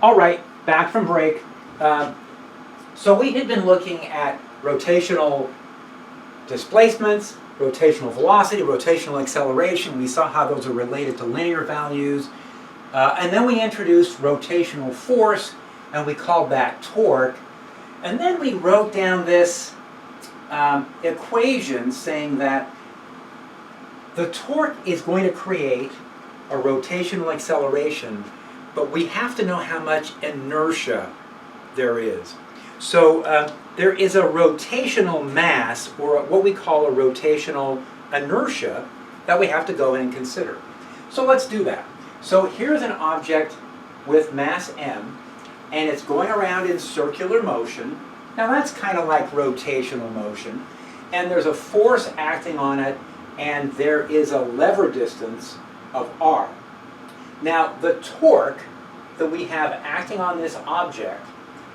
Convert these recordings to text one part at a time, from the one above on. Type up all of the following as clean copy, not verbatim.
All right, back from break. So we had been looking at rotational displacements, rotational velocity, rotational acceleration. We saw how those are related to linear values. And then we introduced rotational force, and we called that torque. And then we wrote down this equation saying that the torque is going to create a rotational acceleration, but we have to know how much inertia there is. So there is a rotational mass, or what we call a rotational inertia, that we have to go in and consider. So let's do that. So here's an object with mass m, and it's going around in circular motion. Now that's kind of like rotational motion. And there's a force acting on it, and there is a lever distance of r. Now the torque that we have acting on this object,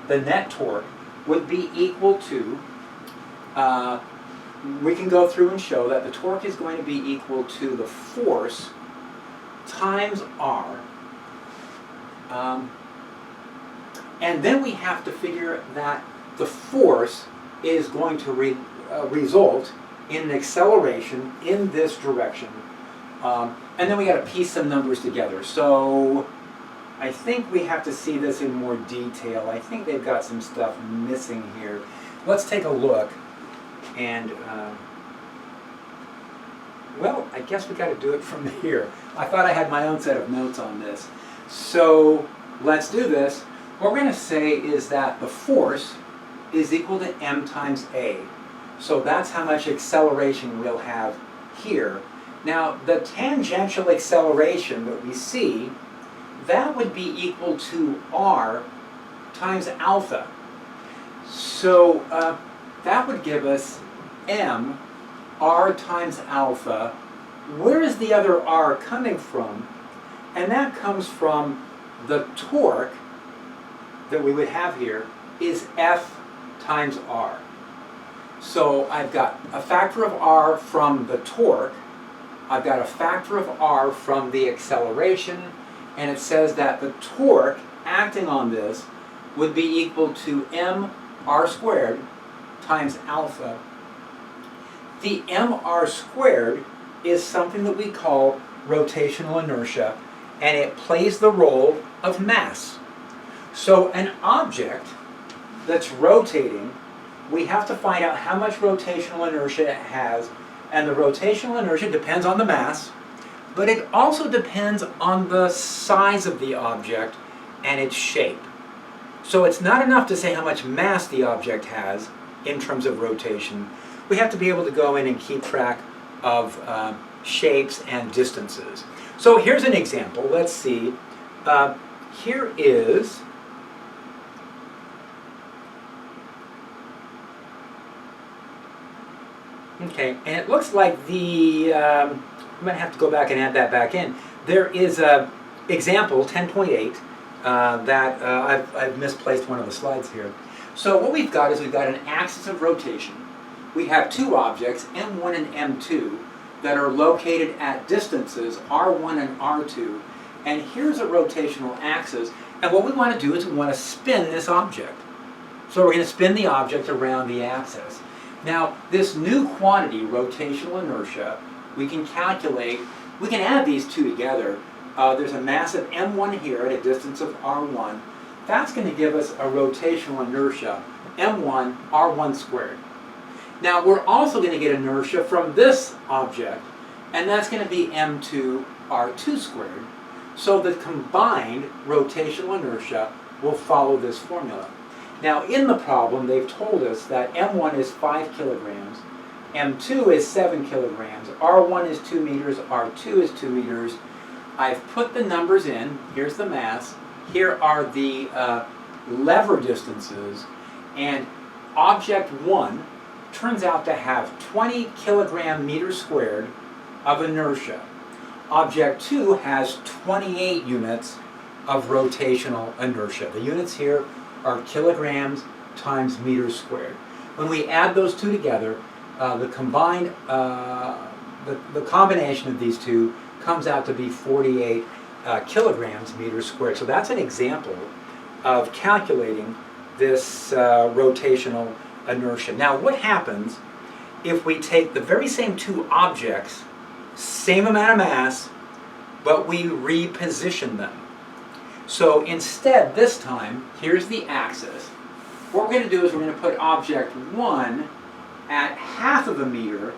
the net torque, would be equal to, we can go through and show that the torque is going to be equal to the force times r. And then we have to figure that the force is going to result in an acceleration in this direction. And then we got to piece some numbers together. So I think we have to see this in more detail. I think they've got some stuff missing here. Let's take a look. And, well, I guess we got to do it from here. I thought I had my own set of notes on this. So let's do this. What we're going to say is that the force is equal to m times a. So that's how much acceleration we'll have here. Now, the tangential acceleration that we see, that would be equal to r times alpha. So that would give us m r times alpha. Where is the other r coming from? And that comes from the torque that we would have here is F times r. So I've got a factor of r from the torque, I've got a factor of r from the acceleration, and it says that the torque acting on this would be equal to m r squared times alpha. The mr squared is something that we call rotational inertia, and it plays the role of mass. So an object that's rotating, we have to find out how much rotational inertia it has, and the rotational inertia depends on the mass, but it also depends on the size of the object and its shape. So it's not enough to say how much mass the object has in terms of rotation. We have to be able to go in and keep track of shapes and distances. So here's an example. Let's see. Here is okay, and it looks like the, I'm going to have to go back and add that back in. There is a example, 10.8, that I've misplaced one of the slides here. So what we've got is we've got an axis of rotation. We have two objects, M1 and M2, that are located at distances, R1 and R2. And here's a rotational axis. And what we want to do is we want to spin this object. So we're going to spin the object around the axis. Now, this new quantity, rotational inertia, we can calculate, we can add these two together. There's a mass of m1 here at a distance of r1. That's going to give us a rotational inertia, m1 r1 squared. Now, we're also going to get inertia from this object, and that's going to be m2 r2 squared. So the combined rotational inertia will follow this formula. Now, in the problem, they've told us that m1 is 5 kilograms, m2 is 7 kilograms, r1 is 2 meters, r2 is 2 meters. I've put the numbers in. Here's the mass. Here are the lever distances. And object 1 turns out to have 20 kilogram meters squared of inertia. Object 2 has 28 units of rotational inertia. The units here are kilograms times meters squared. When we add those two together, the combination of these two comes out to be 48 kilograms meters squared. So that's an example of calculating this rotational inertia. Now, what happens if we take the very same two objects, same amount of mass, but we reposition them? So instead, this time, here's the axis. What we're going to do is we're going to put object 1 at half of a meter,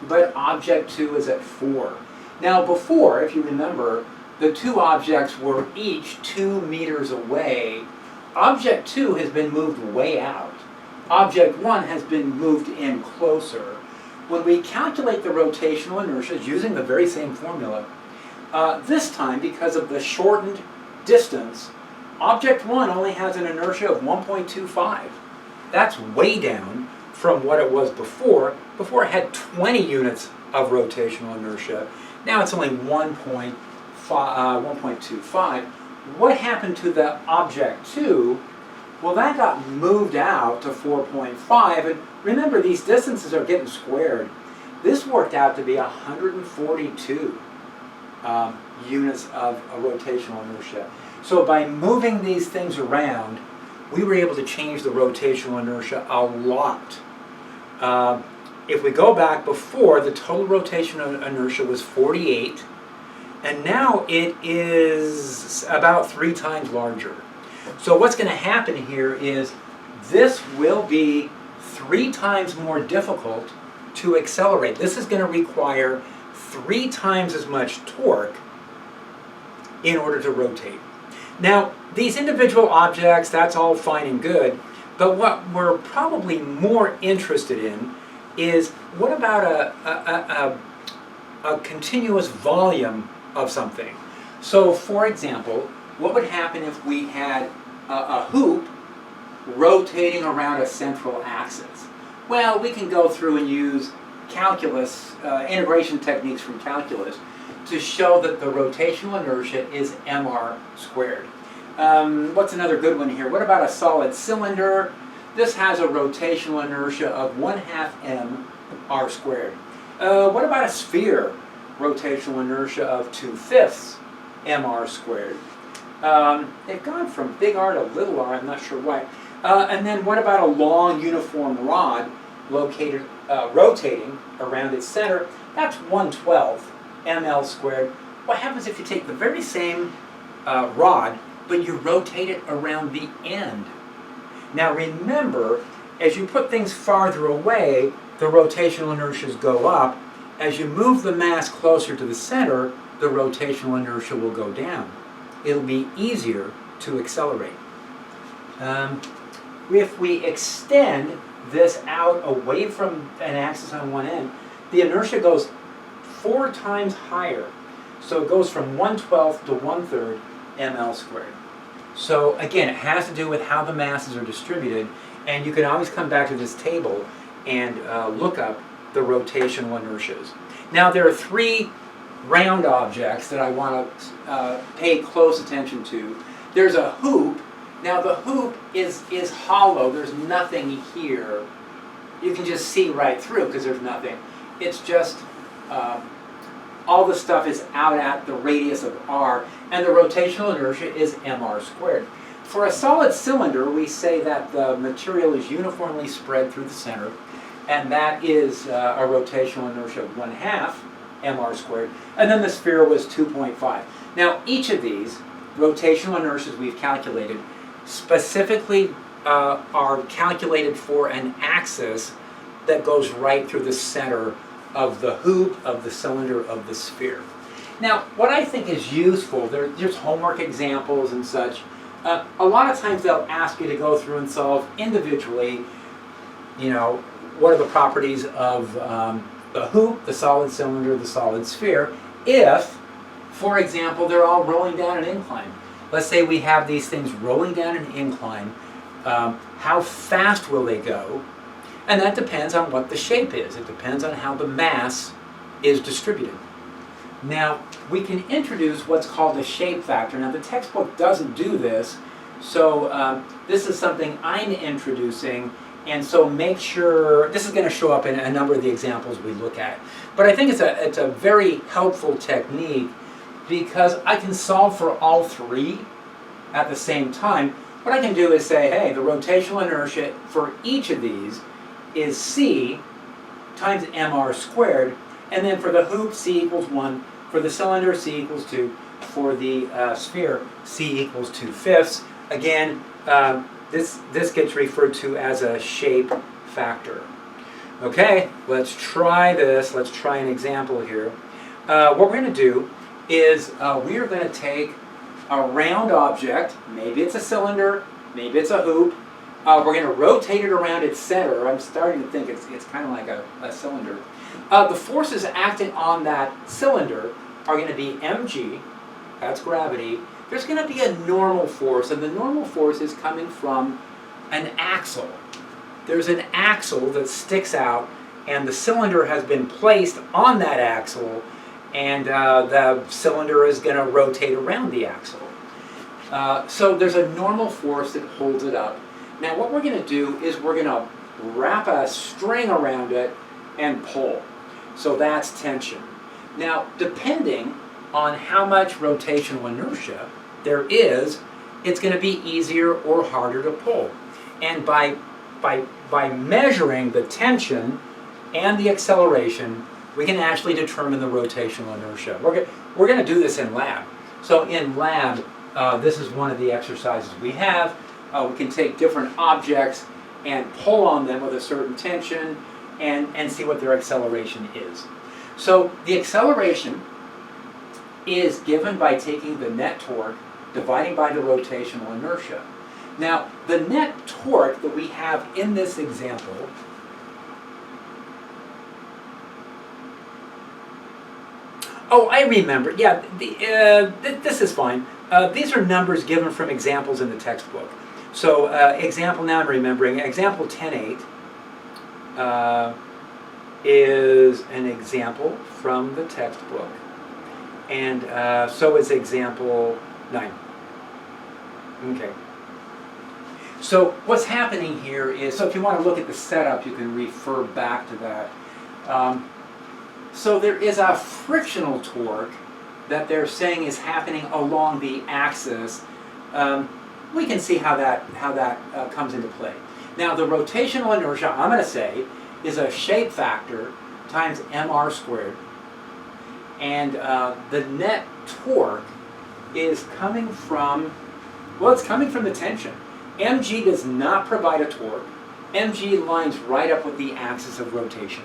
but object 2 is at 4. Now before, if you remember, the two objects were each 2 meters away. Object 2 has been moved way out. Object 1 has been moved in closer. When we calculate the rotational inertia using the very same formula, this time, because of the shortened distance, object 1 only has an inertia of 1.25. That's way down from what it was before. Before it had 20 units of rotational inertia. Now it's only 1.25. What happened to the object 2? Well, that got moved out to 4.5. And remember, these distances are getting squared. This worked out to be 142 units of a rotational inertia. So by moving these things around, we were able to change the rotational inertia a lot. If we go back before, the total rotational inertia was 48, and now it is about 3 times larger. So what's going to happen here is this will be 3 times more difficult to accelerate. This is going to require 3 times as much torque in order to rotate. Now, these individual objects, that's all fine and good, but what we're probably more interested in is what about a continuous volume of something? So, for example, what would happen if we had a hoop rotating around a central axis? Well, we can go through and use calculus, integration techniques from calculus, to show that the rotational inertia is mr squared. What's another good one here? What about a solid cylinder? This has a rotational inertia of 1/2 mr squared. What about a sphere? Rotational inertia of 2/5 mr squared. They've gone from big R to little r, I'm not sure why. And then what about a long uniform rod located, rotating around its center? That's 1/12 ml squared. What happens if you take the very same rod, but you rotate it around the end? Now remember, as you put things farther away, the rotational inertias go up. As you move the mass closer to the center, the rotational inertia will go down. It'll be easier to accelerate. If we extend this out away from an axis on one end, the inertia goes 4 times higher. So it goes from 1/12 to 1/3 ml squared. So again, it has to do with how the masses are distributed, and you can always come back to this table and look up the rotational inertias. Now there are 3 round objects that I want to pay close attention to. There's a hoop. Now the hoop is hollow. There's nothing here. You can just see right through because there's nothing. It's just all the stuff is out at the radius of r, and the rotational inertia is mr squared. For a solid cylinder, we say that the material is uniformly spread through the center, and that is a rotational inertia of 1/2 mr squared, and then the sphere was 2.5. Now each of these rotational inertias we've calculated specifically are calculated for an axis that goes right through the center of the hoop, of the cylinder, of the sphere. Now, what I think is useful, there's homework examples and such. A lot of times they'll ask you to go through and solve individually, you know, what are the properties of the hoop, the solid cylinder, the solid sphere, if, for example, they're all rolling down an incline. Let's say we have these things rolling down an incline. How fast will they go? And that depends on what the shape is. It depends on how the mass is distributed. Now, we can introduce what's called a shape factor. Now, the textbook doesn't do this, so this is something I'm introducing, and so make sure, this is going to show up in a number of the examples we look at. But I think it's a very helpful technique because I can solve for all 3 at the same time what I can do is say, hey, the rotational inertia for each of these is c times mr squared, and then for the hoop, c equals 1, for the cylinder, c equals 2, for the sphere, c equals 2/5. Again, this gets referred to as a shape factor. Okay, let's try this. Let's try an example here. What we're going to do is we are going to take a round object, maybe it's a cylinder, maybe it's a hoop. We're going to rotate it around its center. I'm starting to think it's kind of like a cylinder. The forces acting on that cylinder are going to be mg, that's gravity. There's going to be a normal force, and the normal force is coming from an axle. There's an axle that sticks out, and the cylinder has been placed on that axle, and the cylinder is going to rotate around the axle. So there's a normal force that holds it up. Now what we're going to do is we're going to wrap a string around it and pull. So that's tension. Now depending on how much rotational inertia there is, it's going to be easier or harder to pull. And by measuring the tension and the acceleration, we can actually determine the rotational inertia. We're going to do this in lab. So in lab, this is one of the exercises we have. We can take different objects and pull on them with a certain tension and see what their acceleration is. So the acceleration is given by taking the net torque, dividing by the rotational inertia. Now, the net torque that we have in this example oh, I remember. Yeah, this is fine. These are numbers given from examples in the textbook. So, example, now I'm remembering, example 10.8 is an example from the textbook. And so is example 9. Okay. So what's happening here is, so if you want to look at the setup, you can refer back to that. So there is a frictional torque that they're saying is happening along the axis. We can see how that comes into play. Now the rotational inertia, I'm going to say, is a shape factor times mr squared. And the net torque is coming from, well, it's coming from the tension. mg does not provide a torque. mg lines right up with the axis of rotation.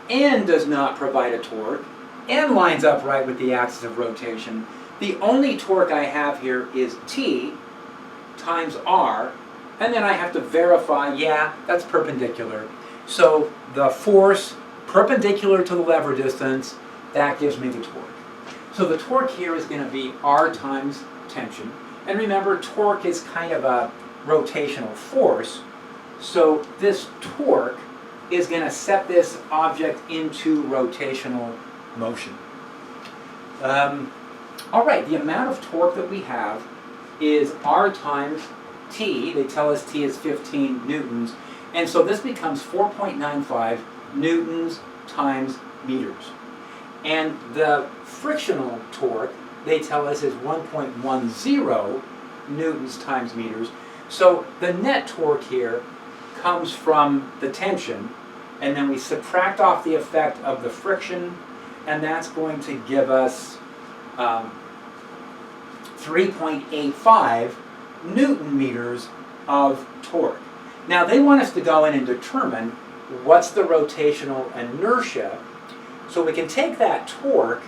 N does not provide a torque. N lines up right with the axis of rotation. The only torque I have here is T times R, and then I have to verify, yeah, that's perpendicular. So the force perpendicular to the lever distance, that gives me the torque. So the torque here is going to be R times tension. And remember, torque is kind of a rotational force. So this torque is going to set this object into rotational motion. All right, the amount of torque that we have is R times T. They tell us T is 15 newtons. And so this becomes 4.95 newtons times meters. And the frictional torque, they tell us, is 1.10 newtons times meters. So the net torque here comes from the tension, and then we subtract off the effect of the friction, and that's going to give us 3.85 newton meters of torque. Now they want us to go in and determine what's the rotational inertia, so we can take that torque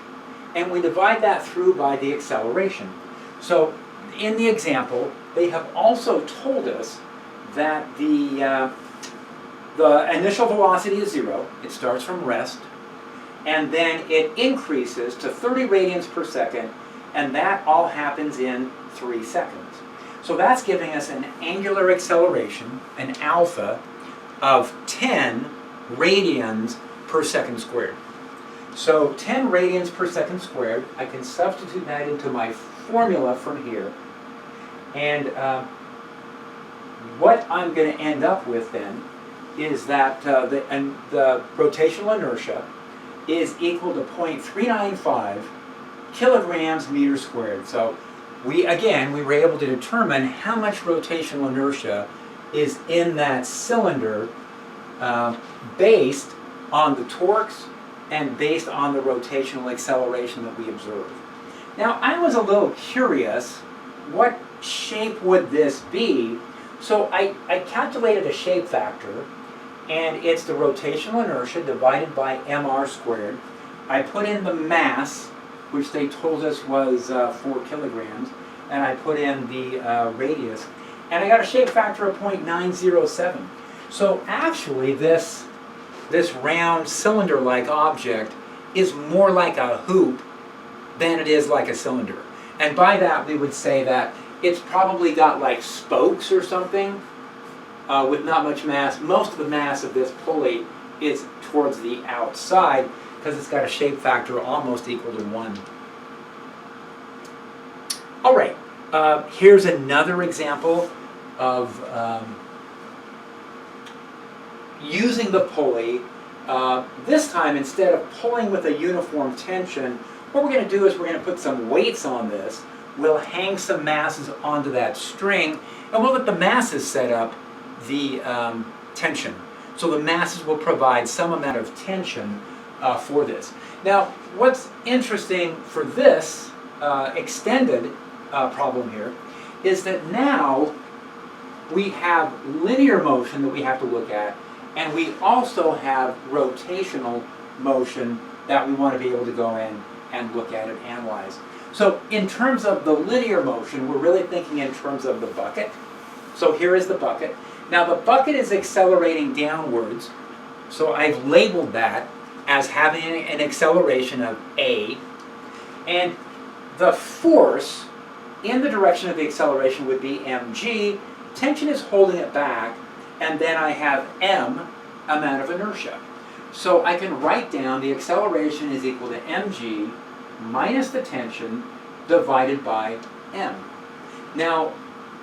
and we divide that through by the acceleration. So in the example, they have also told us that the initial velocity is 0, it starts from rest, and then it increases to 30 radians per second, and that all happens in 3 seconds. So that's giving us an angular acceleration, an alpha, of 10 radians per second squared. So 10 radians per second squared, I can substitute that into my formula from here, and what I'm going to end up with then is that the rotational inertia is equal to 0.395 kilograms meters squared. So we were able to determine how much rotational inertia is in that cylinder based on the torques and based on the rotational acceleration that we observed. Now, I was a little curious, what shape would this be? So I calculated a shape factor, and it's the rotational inertia divided by mr squared. I put in the mass, which they told us was 4 kilograms, and I put in the radius, and I got a shape factor of 0.907. So actually this round cylinder-like object is more like a hoop than it is like a cylinder. And by that we would say that it's probably got like spokes or something with not much mass. Most of the mass of this pulley is towards the outside because it's got a shape factor almost equal to 1. All right, here's another example of using the pulley. This time, instead of pulling with a uniform tension, what we're going to do is we're going to put some weights on this. We'll hang some masses onto that string, and we'll let the masses set up the tension. So the masses will provide some amount of tension for this. Now, what's interesting for this extended problem here is that now we have linear motion that we have to look at, and we also have rotational motion that we want to be able to go in and look at and analyze. So in terms of the linear motion, we're really thinking in terms of the bucket. So here is the bucket. Now the bucket is accelerating downwards, so I've labeled that as having an acceleration of A, and the force in the direction of the acceleration would be mg. Tension is holding it back, and then I have m amount of inertia. So I can write down the acceleration is equal to mg minus the tension divided by m. Now,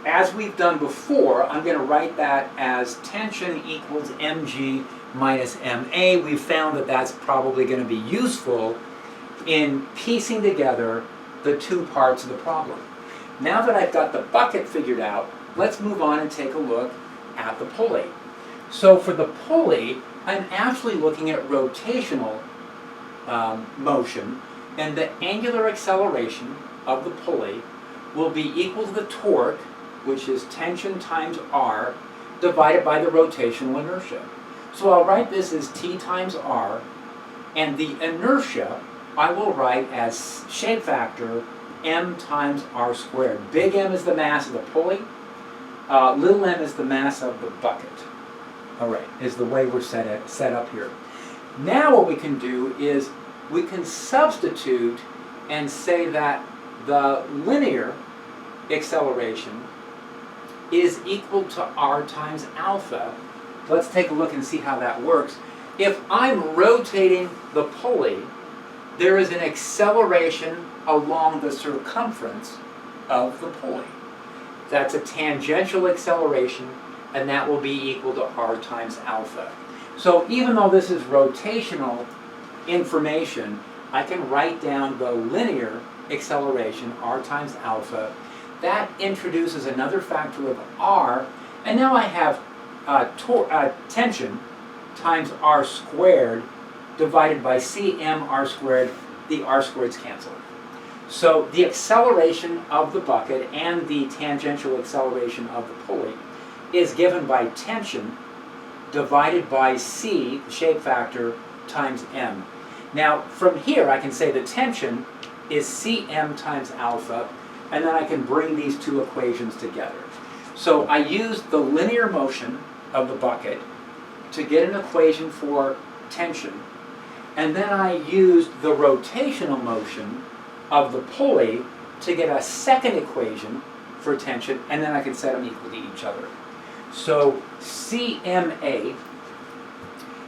as we've done before, I'm going to write that as tension equals mg minus ma. We've found that that's probably going to be useful in piecing together the two parts of the problem. Now that I've got the bucket figured out, let's move on and take a look at the pulley. So for the pulley, I'm actually looking at rotational motion, and the angular acceleration of the pulley will be equal to the torque, which is tension times r, divided by the rotational inertia. So I'll write this as T times r, and the inertia I will write as shape factor m times r squared. Big M is the mass of the pulley, little m is the mass of the bucket. All right, is the way we're set up here. Now what we can do is we can substitute and say that the linear acceleration is equal to r times alpha. Let's take a look and see how that works. If I'm rotating the pulley, there is an acceleration along the circumference of the pulley. That's a tangential acceleration, and that will be equal to r times alpha. So even though this is rotational information, I can write down the linear acceleration, r times alpha. That introduces another factor of r, and now I have tension times r squared divided by cm r squared. The r squareds cancel. So the acceleration of the bucket and the tangential acceleration of the pulley is given by tension divided by c, the shape factor, times m. Now from here I can say the tension is cm times alpha, and then I can bring these two equations together. So I used the linear motion of the bucket to get an equation for tension, and then I used the rotational motion of the pulley to get a second equation for tension, and then I can set them equal to each other. So CMA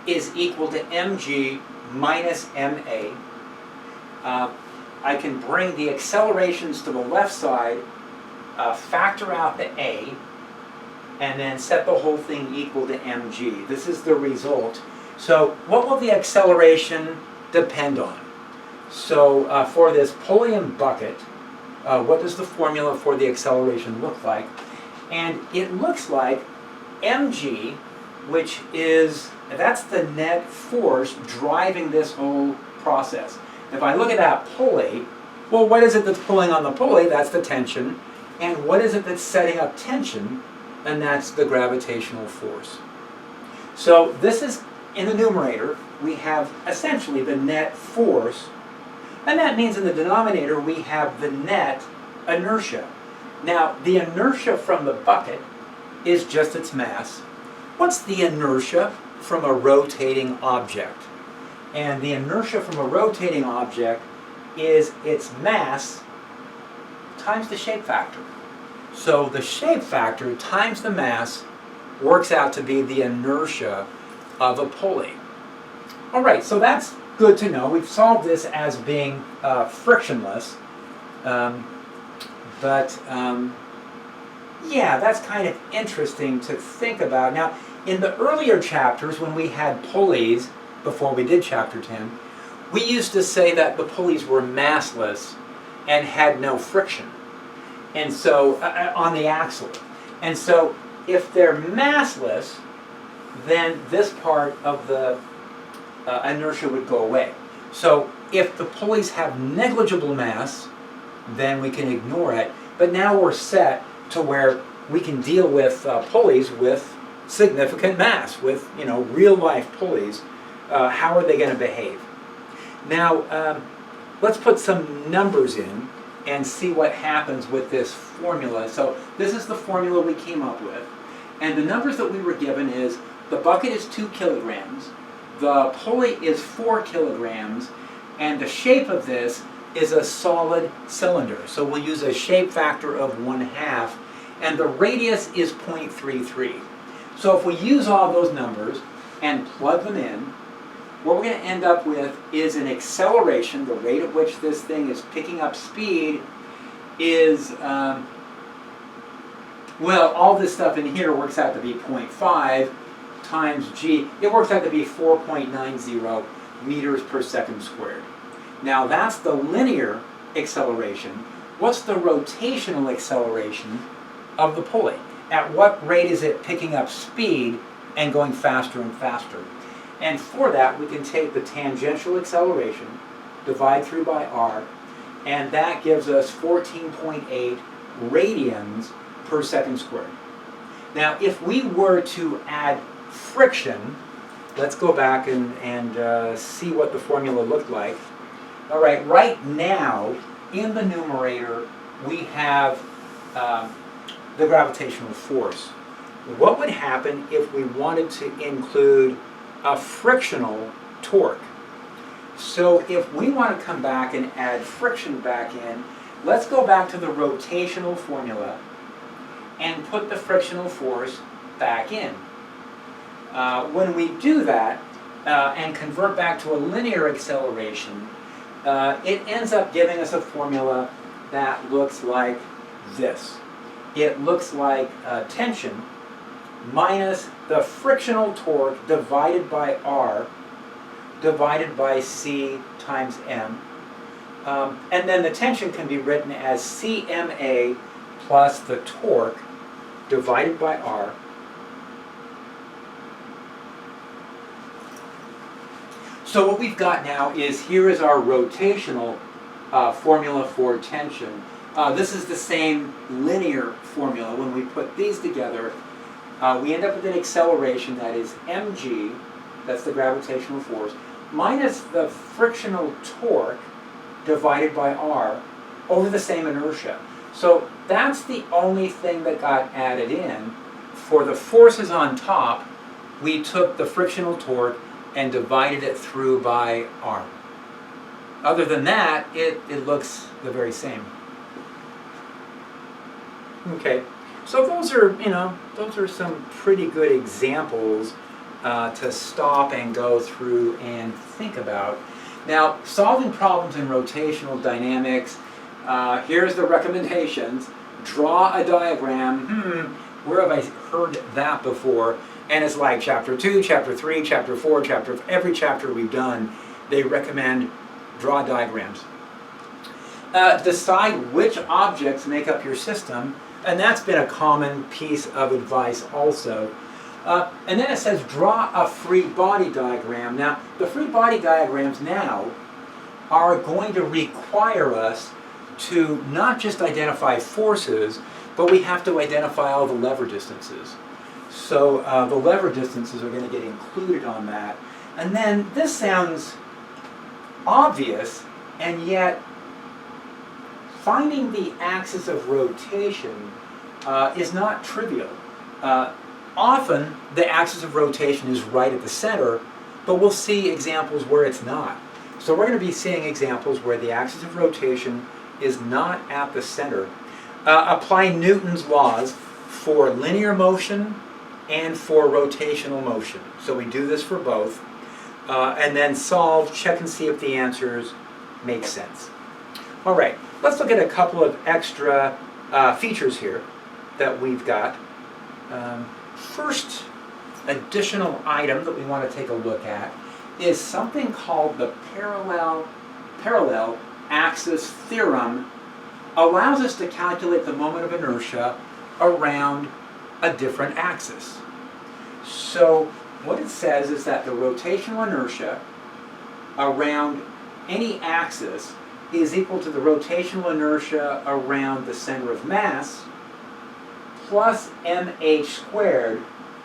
is equal to mg minus ma. I can bring the accelerations to the left side, factor out the a, and then set the whole thing equal to mg. This is the result. So what will the acceleration depend on? So for this pulley and bucket, what does the formula for the acceleration look like? And it looks like mg, which is, that's the net force driving this whole process. If I look at that pulley, well, what is it that's pulling on the pulley? That's the tension. And what is it that's setting up tension? And that's the gravitational force. So this is, in the numerator, we have essentially the net force. And that means in the denominator, we have the net inertia. Now, the inertia from the bucket is just its mass. What's the inertia from a rotating object? And the inertia from a rotating object is its mass times the shape factor. So the shape factor times the mass works out to be the inertia of a pulley. All right, so that's good to know. We've solved this as being frictionless. Yeah, that's kind of interesting to think about. Now, in the earlier chapters, when we had pulleys, before we did chapter 10, we used to say that the pulleys were massless and had no friction, and so on the axle. And so if they're massless, then this part of the inertia would go away. So if the pulleys have negligible mass, then we can ignore it. But now we're set to where we can deal with pulleys with significant mass, with real-life pulleys. How are they going to behave? Now, let's put some numbers in and see what happens with this formula. So this is the formula we came up with. And the numbers that we were given is the bucket is 2 kilograms, the pulley is 4 kilograms, and the shape of this is a solid cylinder. So we'll use a shape factor of 1/2, and the radius is 0.33. So if we use all those numbers and plug them in, what we're going to end up with is an acceleration. The rate at which this thing is picking up speed is, well, all this stuff in here works out to be 0.5 times g. It works out to be 4.90 meters per second squared. Now that's the linear acceleration. What's the rotational acceleration of the pulley? At what rate is it picking up speed and going faster and faster? And for that, we can take the tangential acceleration, divide through by r, and that gives us 14.8 radians per second squared. Now, if we were to add friction, let's go back and see what the formula looked like. All right, right now, in the numerator, we have the gravitational force. What would happen if we wanted to include a frictional torque? So if we want to come back and add friction back in, let's go back to the rotational formula and put the frictional force back in. When we do that and convert back to a linear acceleration, it ends up giving us a formula that looks like this. It looks like tension minus the frictional torque divided by R divided by C times M. And then the tension can be written as CMA plus the torque divided by R. So what we've got now is, here is our rotational formula for tension. This is the same linear formula. When we put these together, we end up with an acceleration that is mg, that's the gravitational force, minus the frictional torque divided by r over the same inertia. So that's the only thing that got added in. For the forces on top, we took the frictional torque and divided it through by r. Other than that, it looks the very same. Okay, so those are some pretty good examples to stop and go through and think about. Now, solving problems in rotational dynamics, here's the recommendations. Draw a diagram. Where have I heard that before? And it's like chapter 2, chapter 3, chapter 4, every chapter we've done, they recommend draw diagrams. decide which objects make up your system, and that's been a common piece of advice also. And then it says draw a free body diagram. Now, the free body diagrams now are going to require us to not just identify forces, but we have to identify all the lever distances. So the lever distances are going to get included on that. And then this sounds obvious, and yet finding the axis of rotation is not trivial. Often the axis of rotation is right at the center, but we'll see examples where it's not. So we're going to be seeing examples where the axis of rotation is not at the center. Apply Newton's laws for linear motion and for rotational motion. So we do this for both. And then solve, check and see if the answers make sense. All right, let's look at a couple of extra features here that we've got. First additional item that we want to take a look at is something called the parallel axis theorem. Allows us to calculate the moment of inertia around a different axis. So what it says is that the rotational inertia around any axis is equal to the rotational inertia around the center of mass plus mh squared,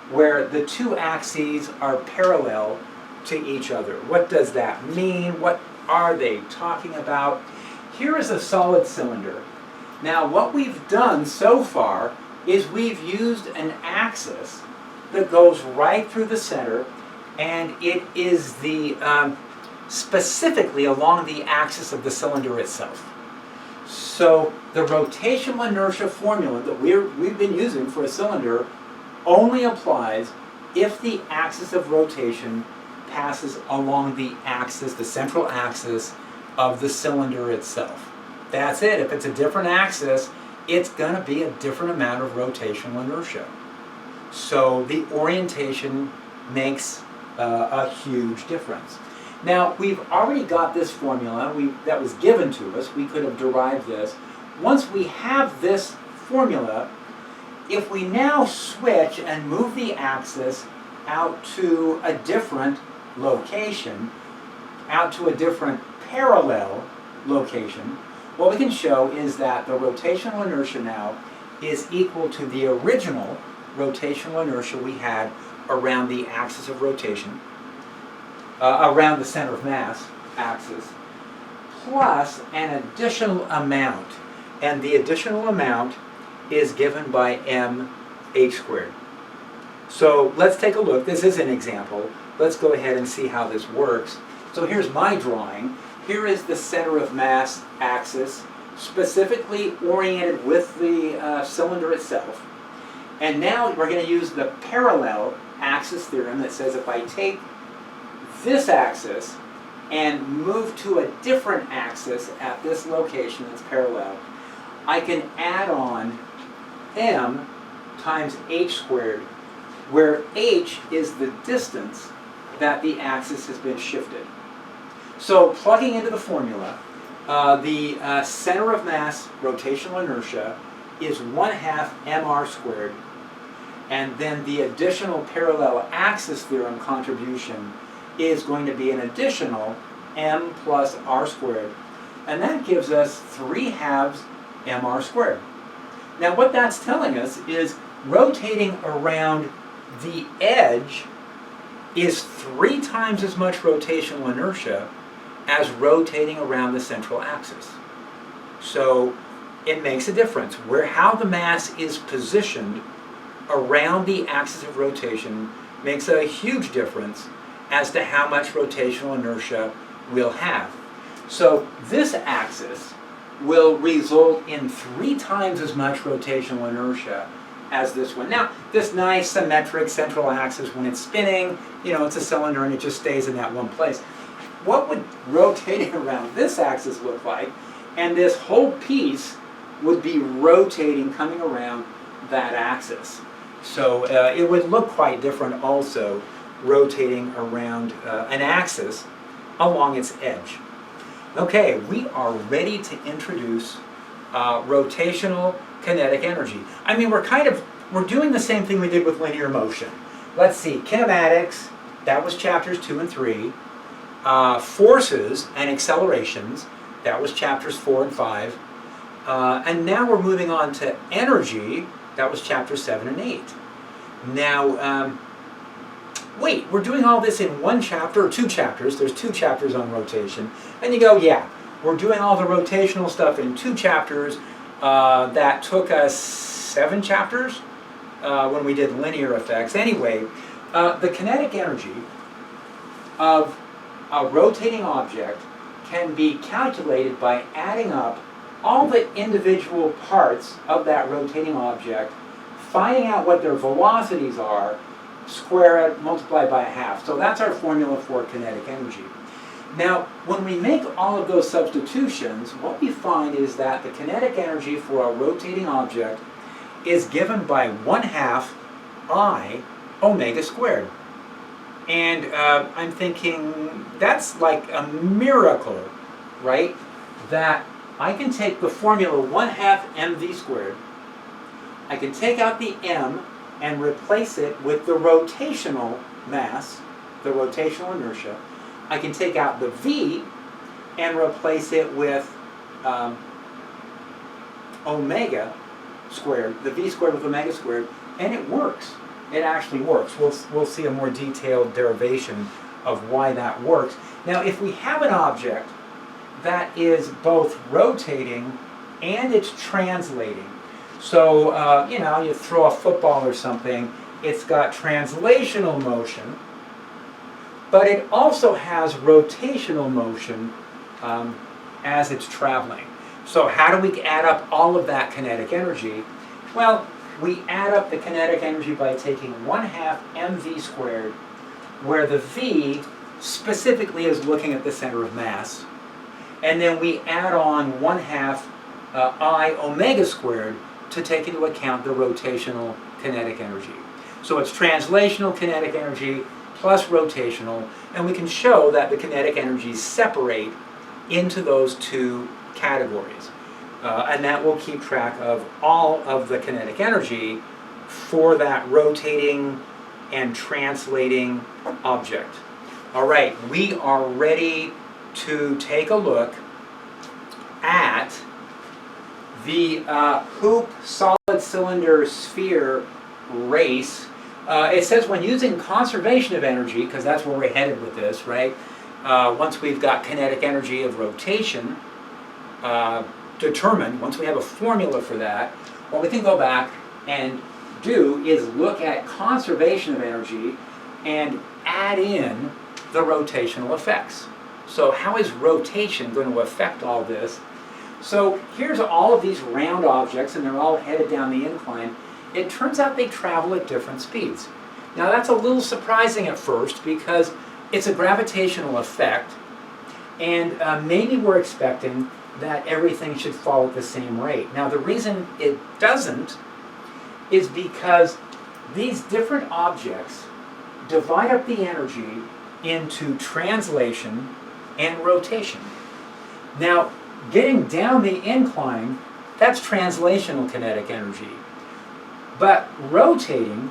where the two axes are parallel to each other. What does that mean? What are they talking about? Here is a solid cylinder. Now what we've done so far is we've used an axis that goes right through the center, and it is the specifically along the axis of the cylinder itself. So the rotational inertia formula that we've been using for a cylinder only applies if the axis of rotation passes along the axis, the central axis of the cylinder itself. That's it. If it's a different axis, it's going to be a different amount of rotational inertia. So the orientation makes a huge difference. Now, we've already got this formula that was given to us. We could have derived this. Once we have this formula, if we now switch and move the axis out to a different location, out to a different parallel location, what we can show is that the rotational inertia now is equal to the original rotational inertia we had around the axis of rotation, around the center of mass axis, plus an additional amount. And the additional amount is given by mh squared. So let's take a look. This is an example. Let's go ahead and see how this works. So here's my drawing. Here is the center of mass axis, specifically oriented with the cylinder itself. And now we're going to use the parallel axis theorem that says if I take this axis and move to a different axis at this location that's parallel, I can add on m times h squared, where h is the distance that the axis has been shifted. So plugging into the formula, the center of mass rotational inertia is 1/2 mr squared, and then the additional parallel axis theorem contribution is going to be an additional m plus r squared, and that gives us 3/2 mr squared. Now what that's telling us is rotating around the edge is 3 times as much rotational inertia as rotating around the central axis. So it makes a difference where how the mass is positioned around the axis of rotation makes a huge difference as to how much rotational inertia we'll have. So this axis will result in 3 times as much rotational inertia as this one. Now, this nice symmetric central axis, when it's spinning, it's a cylinder and it just stays in that one place. What would rotating around this axis look like? And this whole piece would be rotating, coming around that axis. So it would look quite different also, rotating around an axis along its edge. Okay, we are ready to introduce rotational kinetic energy. I mean, we're doing the same thing we did with linear motion. Let's see, kinematics, that was chapters 2 and 3. Forces and accelerations, that was chapters 4 and 5. And now we're moving on to energy, that was chapters 7 and 8. Now, wait, we're doing all this in one chapter or 2 chapters. There's 2 chapters on rotation. And you go, yeah, we're doing all the rotational stuff in 2 chapters. That took us 7 chapters when we did linear effects. Anyway, the kinetic energy of a rotating object can be calculated by adding up all the individual parts of that rotating object, finding out what their velocities are, square it, multiply by 1/2. So that's our formula for kinetic energy. Now, when we make all of those substitutions, what we find is that the kinetic energy for a rotating object is given by 1/2 I omega squared. And I'm thinking, that's like a miracle, right? That I can take the formula 1/2 mv squared, I can take out the m and replace it with the rotational mass, the rotational inertia. I can take out the v and replace it with omega squared, the v squared with omega squared, and it works. It actually works. We'll see a more detailed derivation of why that works. Now, if we have an object that is both rotating and it's translating, so, you know, you throw a football or something, it's got translational motion, but it also has rotational motion as it's traveling. So how do we add up all of that kinetic energy? Well, we add up the kinetic energy by taking 1/2 mv squared, where the v specifically is looking at the center of mass, and then we add on 1/2 I omega squared to take into account the rotational kinetic energy. So it's translational kinetic energy plus rotational, and we can show that the kinetic energies separate into those 2 categories. And that will keep track of all of the kinetic energy for that rotating and translating object. All right, we are ready to take a look at the hoop solid cylinder sphere race. It says when using conservation of energy, because that's where we're headed with this, right? Once we've got kinetic energy of rotation determined, once we have a formula for that, what we can go back and do is look at conservation of energy and add in the rotational effects. So how is rotation going to affect all this? So here's all of these round objects, and they're all headed down the incline. It turns out they travel at different speeds. Now that's a little surprising at first because it's a gravitational effect, and maybe we're expecting that everything should fall at the same rate. Now the reason it doesn't is because these different objects divide up the energy into translation and rotation. Now, getting down the incline, that's translational kinetic energy. But rotating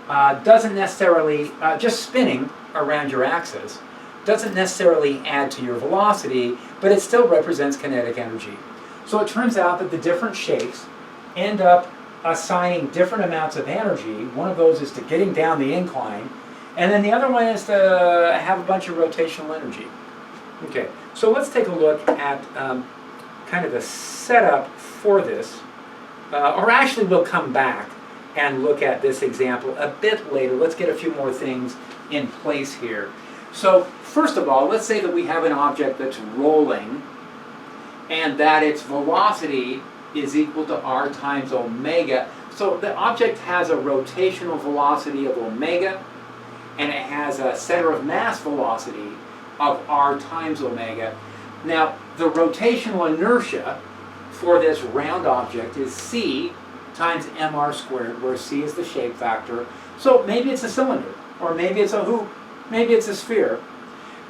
doesn't necessarily, just spinning around your axis, doesn't necessarily add to your velocity, but it still represents kinetic energy. So it turns out that the different shapes end up assigning different amounts of energy. One of those is to getting down the incline, and then the other one is to have a bunch of rotational energy. Okay, so let's take a look at kind of the setup for this, or actually we'll come back and look at this example a bit later. Let's get a few more things in place here. So first of all, let's say that we have an object that's rolling and that its velocity is equal to r times omega. So the object has a rotational velocity of omega, and it has a center of mass velocity of r times omega. Now, the rotational inertia for this round object is c times mr squared, where c is the shape factor. So maybe it's a cylinder, or maybe it's a hoop, maybe it's a sphere.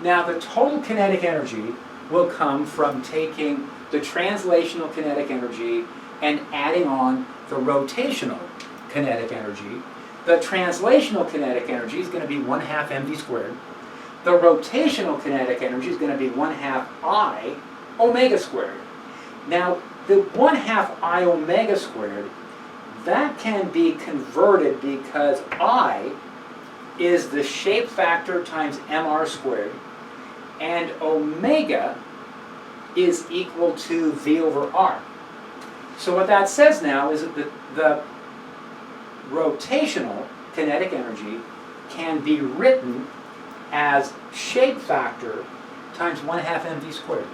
Now, the total kinetic energy will come from taking the translational kinetic energy and adding on the rotational kinetic energy. The translational kinetic energy is going to be 1/2 mv squared. The rotational kinetic energy is going to be 1/2 I omega squared. Now, the 1/2 I omega squared, that can be converted because I is the shape factor times mr squared, and omega is equal to v over r. So what that says now is that the rotational kinetic energy can be written as shape factor times 1/2 mv squared.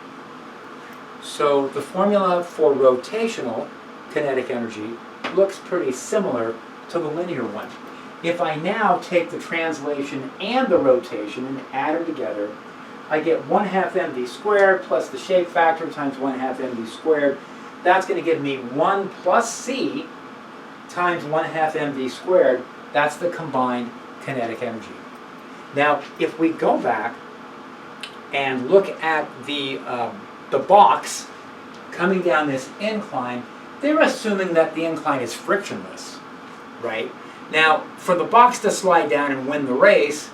So the formula for rotational kinetic energy looks pretty similar to the linear one. If I now take the translation and the rotation and add them together, I get 1/2 mv squared plus the shape factor times 1/2 mv squared. That's going to give me 1 plus c times 1/2 mv squared. That's the combined kinetic energy. Now, if we go back and look at the box coming down this incline, they're assuming that the incline is frictionless, right? Now, for the box to slide down and win the race,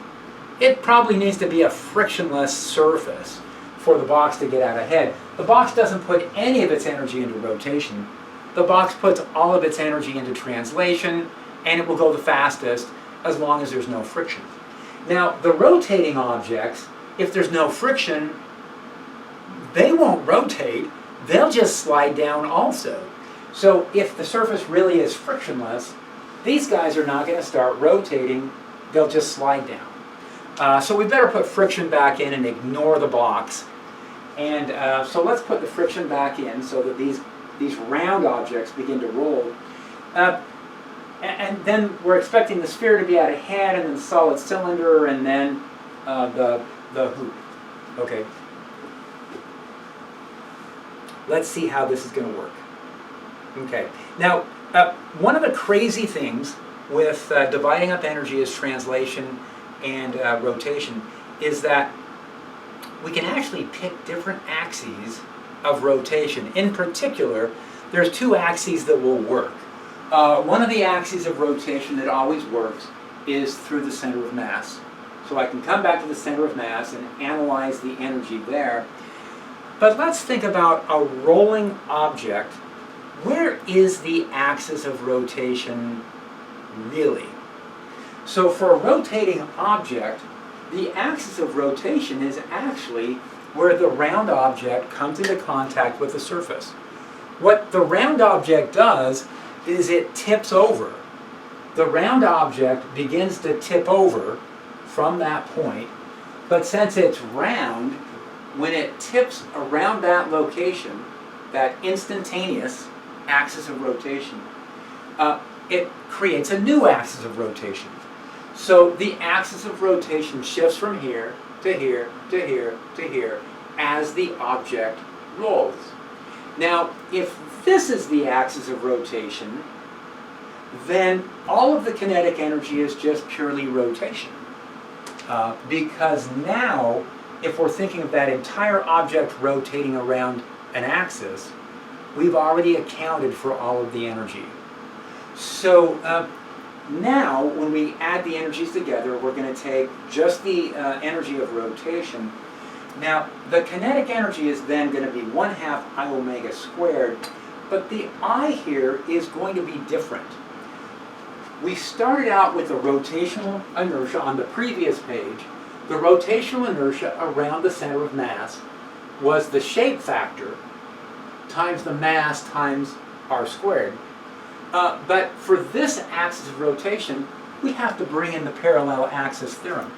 it probably needs to be a frictionless surface for the box to get out ahead. The box doesn't put any of its energy into rotation. The box puts all of its energy into translation, and it will go the fastest as long as there's no friction. Now, the rotating objects, if there's no friction, they won't rotate. They'll just slide down also. So if the surface really is frictionless, these guys are not going to start rotating. They'll just slide down. So we better put friction back in and ignore the box. And so let's put the friction back in so that these round objects begin to roll. And then we're expecting the sphere to be out ahead, and then the solid cylinder, and then the hoop. Okay. Let's see how this is going to work. Okay. Now, one of the crazy things with dividing up energy as translation and rotation is that we can actually pick different axes of rotation. In particular, there's two axes that will work. One of the axes of rotation that always works is through the center of mass. So I can come back to the center of mass and analyze the energy there. But let's think about a rolling object. Where is the axis of rotation really? So for a rotating object, the axis of rotation is actually where the round object comes into contact with the surface. What the round object does is it tips over. The round object begins to tip over from that point, but since it's round, when it tips around that location, that instantaneous axis of rotation, it creates a new axis of rotation. So the axis of rotation shifts from here to here to here to here as the object rolls. Now, if this is the axis of rotation, then all of the kinetic energy is just purely rotation. Because now, if we're thinking of that entire object rotating around an axis, we've already accounted for all of the energy. So now, when we add the energies together, we're going to take just the energy of rotation. Now, the kinetic energy is then going to be 1/2 I omega squared, but the I here is going to be different. We started out with the rotational inertia on the previous page. The rotational inertia around the center of mass was the shape factor times the mass times r squared. But for this axis of rotation, we have to bring in the parallel axis theorem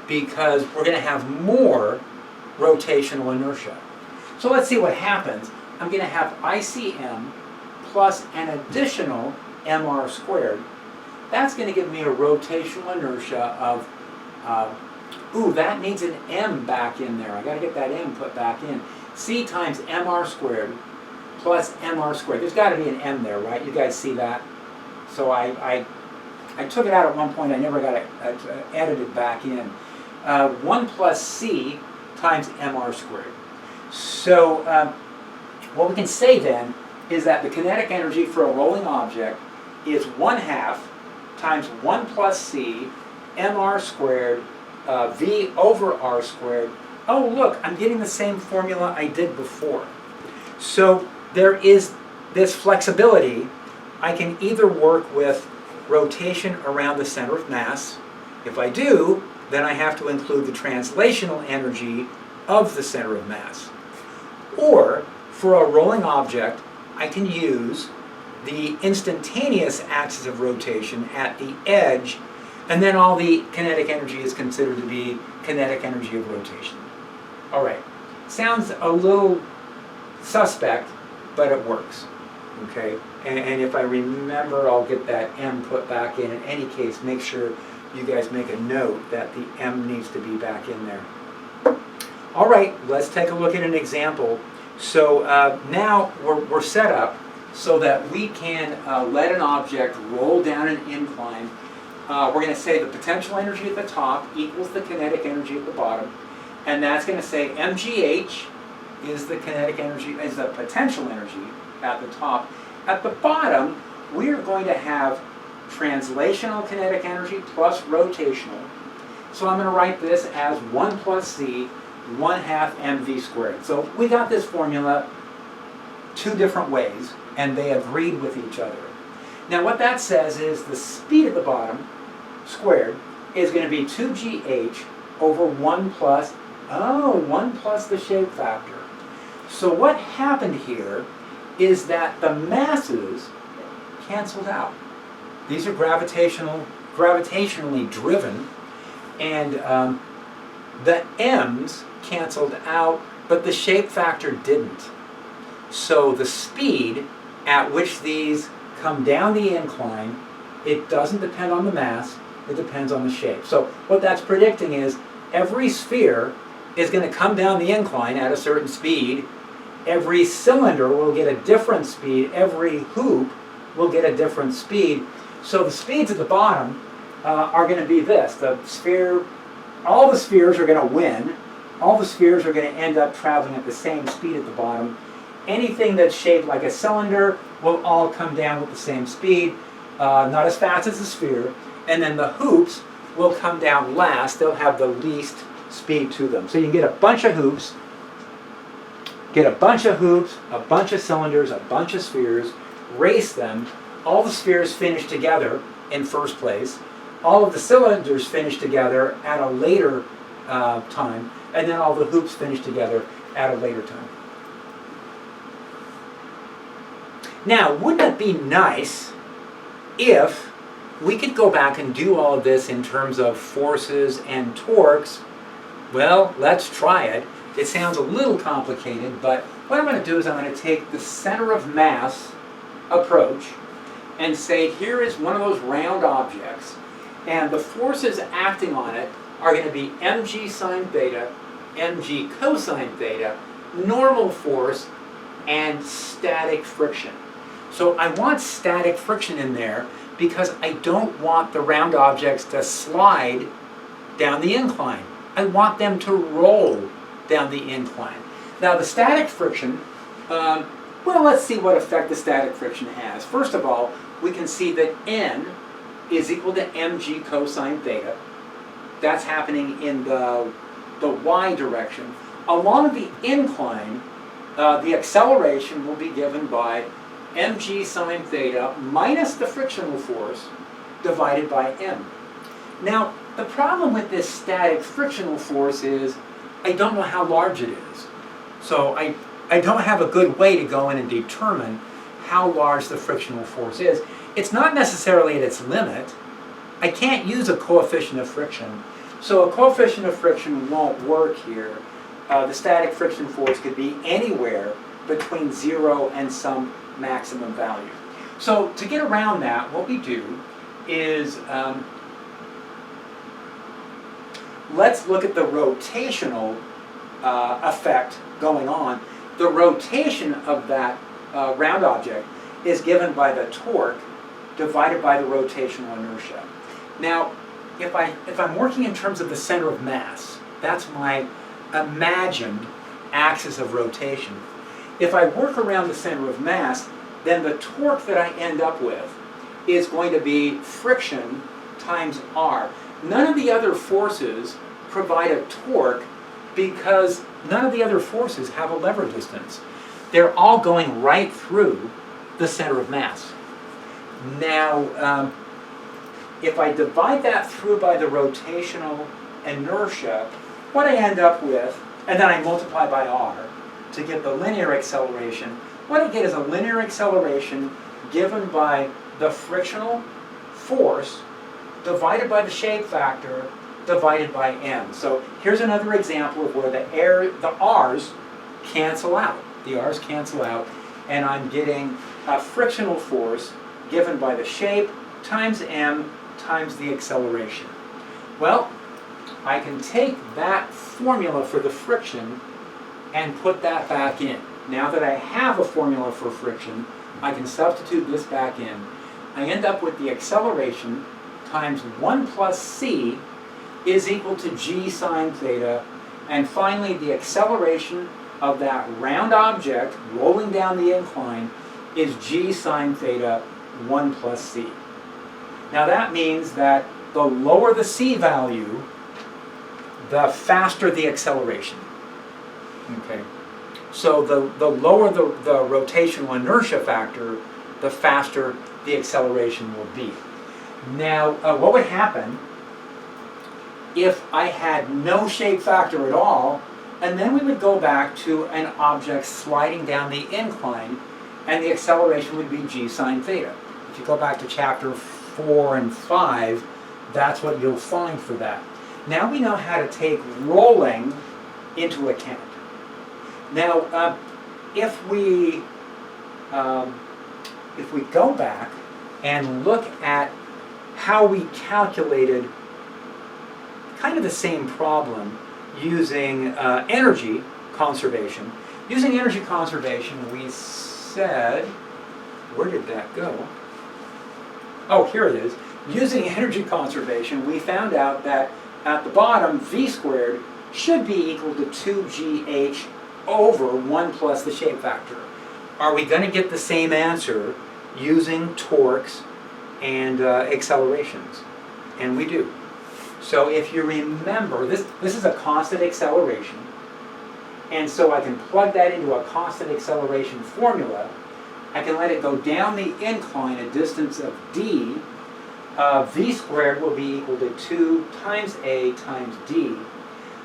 because we're going to have more rotational inertia. So let's see what happens. I'm going to have ICM plus an additional mr squared. That's going to give me a rotational inertia of, that needs an m back in there. I got to get that m put back in. C times mr squared plus mr squared. There's got to be an m there, right? You guys see that? So I took it out at one point. I never got it edited back in. 1 plus c times mr squared. So what we can say then is that the kinetic energy for a rolling object is 1/2 times 1 plus c mr squared v over r squared. Oh look, I'm getting the same formula I did before. So there is this flexibility. I can either work with rotation around the center of mass. If I do, then I have to include the translational energy of the center of mass. Or, for a rolling object, I can use the instantaneous axis of rotation at the edge, and then all the kinetic energy is considered to be kinetic energy of rotation. All right, sounds a little suspect, but it works, okay? And if I remember, I'll get that m put back in. In any case, make sure you guys make a note that the m needs to be back in there. All right, let's take a look at an example. So now we're set up so that we can let an object roll down an incline. We're going to say the potential energy at the top equals the kinetic energy at the bottom, and that's going to say mgh is the kinetic energy, is the potential energy at the top. At the bottom, we are going to have translational kinetic energy plus rotational. So I'm going to write this as 1 plus c 1/2 mv squared. So we got this formula two different ways, and they agreed with each other. Now what that says is the speed at the bottom, squared, is going to be 2gh over 1 plus, 1 plus the shape factor. So what happened here is that the masses canceled out. These are gravitationally driven, and the m's canceled out, but the shape factor didn't. So the speed at which these come down the incline, it doesn't depend on the mass, it depends on the shape. So what that's predicting is every sphere is going to come down the incline at a certain speed. Every cylinder will get a different speed. Every hoop will get a different speed. So the speeds at the bottom are going to be this. The sphere, all the spheres are going to win. All the spheres are going to end up traveling at the same speed at the bottom. Anything that's shaped like a cylinder will all come down with the same speed, not as fast as the sphere. And then the hoops will come down last. They'll have the least speed to them. So you can get a bunch of hoops, a bunch of cylinders, a bunch of spheres, race them. All the spheres finish together in first place. All of the cylinders finish together at a later time, and then all the hoops finish together at a later time. Now, wouldn't it be nice if we could go back and do all of this in terms of forces and torques? Well, let's try it. It sounds a little complicated, but what I'm going to do is I'm going to take the center of mass approach and say here is one of those round objects, and the forces acting on it are going to be mg sine theta, mg cosine theta, normal force, and static friction. So I want static friction in there because I don't want the round objects to slide down the incline. I want them to roll down the incline. Now the static friction, well, let's see what effect the static friction has. First of all, we can see that n is equal to mg cosine theta. That's happening in the y direction. Along the incline, the acceleration will be given by mg sine theta minus the frictional force divided by m. Now, the problem with this static frictional force is I don't know how large it is. So I don't have a good way to go in and determine how large the frictional force is. It's not necessarily at its limit. I can't use a coefficient of friction. So a coefficient of friction won't work here. The static friction force could be anywhere between 0 and some maximum value. So to get around that, what we do is let's look at the rotational effect going on. The rotation of that round object is given by the torque divided by the rotational inertia. Now, if I'm working in terms of the center of mass, that's my imagined axis of rotation. If I work around the center of mass, then the torque that I end up with is going to be friction times R. None of the other forces provide a torque because none of the other forces have a lever distance. They're all going right through the center of mass. Now, if I divide that through by the rotational inertia, what I end up with, and then I multiply by R to get the linear acceleration, what I get is a linear acceleration given by the frictional force divided by the shape factor divided by m. So here's another example of where the r's cancel out. The r's cancel out, and I'm getting a frictional force given by the shape times m times the acceleration. Well, I can take that formula for the friction and put that back in. Now that I have a formula for friction, I can substitute this back in. I end up with the acceleration times 1 plus c is equal to g sine theta, and finally the acceleration of that round object rolling down the incline is g sine theta 1 plus c. Now that means that the lower the c value, the faster the acceleration. Okay. So the lower the rotational inertia factor, the faster the acceleration will be. Now, what would happen if I had no shape factor at all, and then we would go back to an object sliding down the incline, and the acceleration would be g sine theta. If you go back to chapter 4 and 5, that's what you'll find for that. Now we know how to take rolling into account. Now, if we go back and look at how we calculated kind of the same problem using energy conservation. Using energy conservation, we said, where did that go? Oh, here it is. Using energy conservation, we found out that at the bottom, v squared should be equal to 2gh over 1 plus the shape factor. Are we going to get the same answer using torques and accelerations? And we do. So if you remember, this is a constant acceleration, and so I can plug that into a constant acceleration formula. I can let it go down the incline a distance of d. V squared will be equal to 2 times a times d.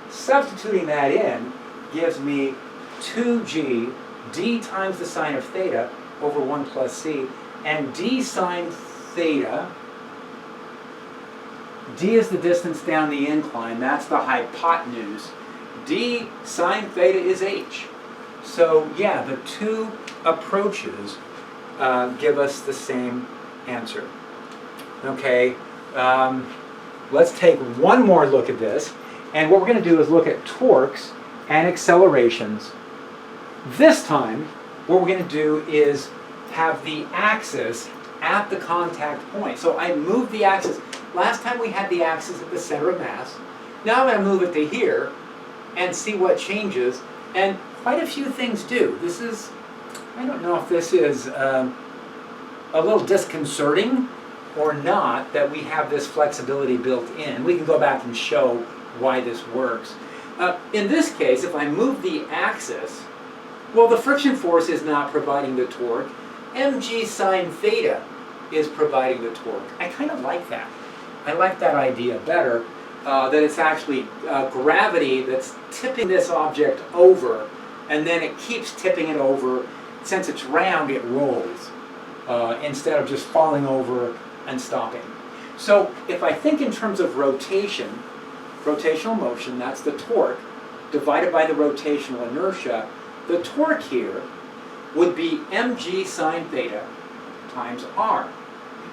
Substituting that in gives me 2g d times the sine of theta over 1 plus c, and d sine theta, d is the distance down the incline, that's the hypotenuse. D sine theta is h. So yeah, the two approaches give us the same answer. Okay, let's take one more look at this, and what we're going to do is look at torques and accelerations. This time, what we're going to do is have the axis at the contact point. So I move the axis. Last time we had the axis at the center of mass. Now I'm going to move it to here and see what changes. And quite a few things do. This is, I don't know if this is a little disconcerting or not that we have this flexibility built in. We can go back and show why this works. In this case, if I move the axis, well, the friction force is not providing the torque. mg sine theta is providing the torque. I kind of like that. I like that idea better, that it's actually gravity that's tipping this object over, and then it keeps tipping it over. Since it's round, it rolls, instead of just falling over and stopping. So if I think in terms of rotation, rotational motion, that's the torque, divided by the rotational inertia, the torque here would be mg sine theta times r.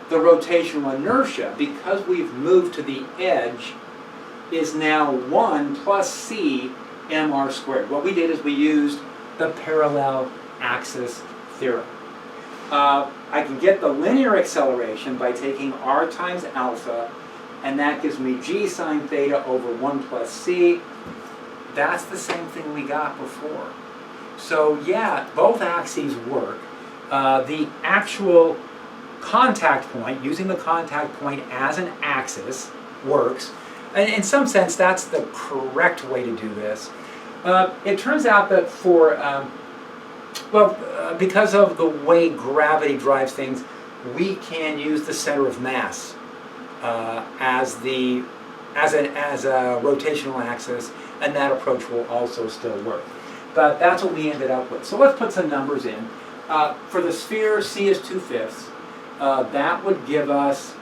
The rotational inertia, because we've moved to the edge, is now 1 plus c mr squared. What we did is we used the parallel axis theorem. I can get the linear acceleration by taking r times alpha, and that gives me g sine theta over 1 plus c. that's the same thing we got before. So yeah, both axes work. The actual contact point, using the contact point as an axis, works. And in some sense, that's the correct way to do this. It turns out that because of the way gravity drives things, we can use the center of mass as a rotational axis, and that approach will also still work. But that's what we ended up with. So let's put some numbers in. For the sphere, c is 2/5. That would give us,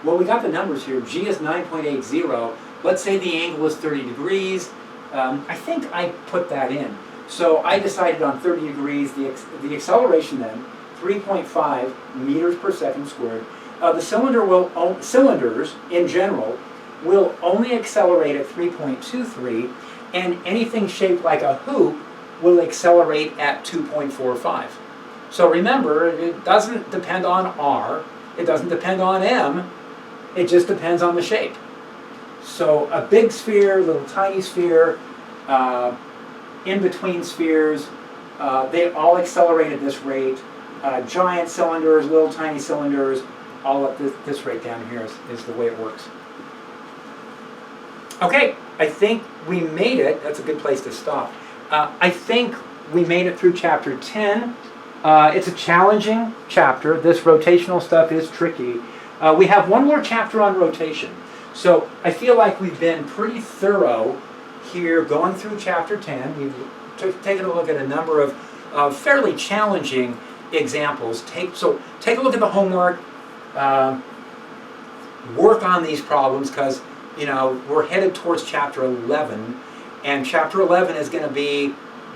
well, we got the numbers here. G is 9.80. Let's say the angle is 30 degrees. I think I put that in. So I decided on 30 degrees, the acceleration then, 3.5 meters per second squared. The cylinders in general will only accelerate at 3.23, and anything shaped like a hoop will accelerate at 2.45. So remember, it doesn't depend on R, it doesn't depend on M, it just depends on the shape. So a big sphere, little tiny sphere, in between spheres, they all accelerate at this rate. Giant cylinders, little tiny cylinders, all at this rate down here is the way it works. Okay, I think we made it. That's a good place to stop. I think we made it through chapter 10. It's a challenging chapter. This rotational stuff is tricky. We have one more chapter on rotation. So I feel like we've been pretty thorough here going through chapter 10. We've taken a look at a number of fairly challenging examples. Take a look at the homework. Work on these problems, because we're headed towards chapter 11, and chapter 11 is going to be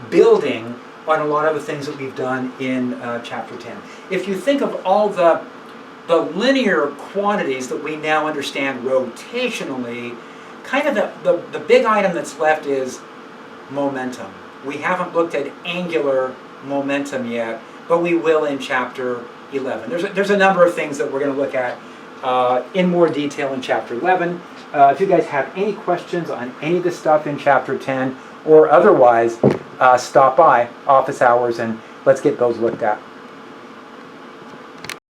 building on a lot of the things that we've done in chapter 10. If you think of all the linear quantities that we now understand rotationally, kind of the big item that's left is momentum. We haven't looked at angular momentum yet, but we will in chapter 11. There's a number of things that we're going to look at in more detail in chapter 11. If you guys have any questions on any of the stuff in chapter 10 or otherwise, stop by office hours and let's get those looked at.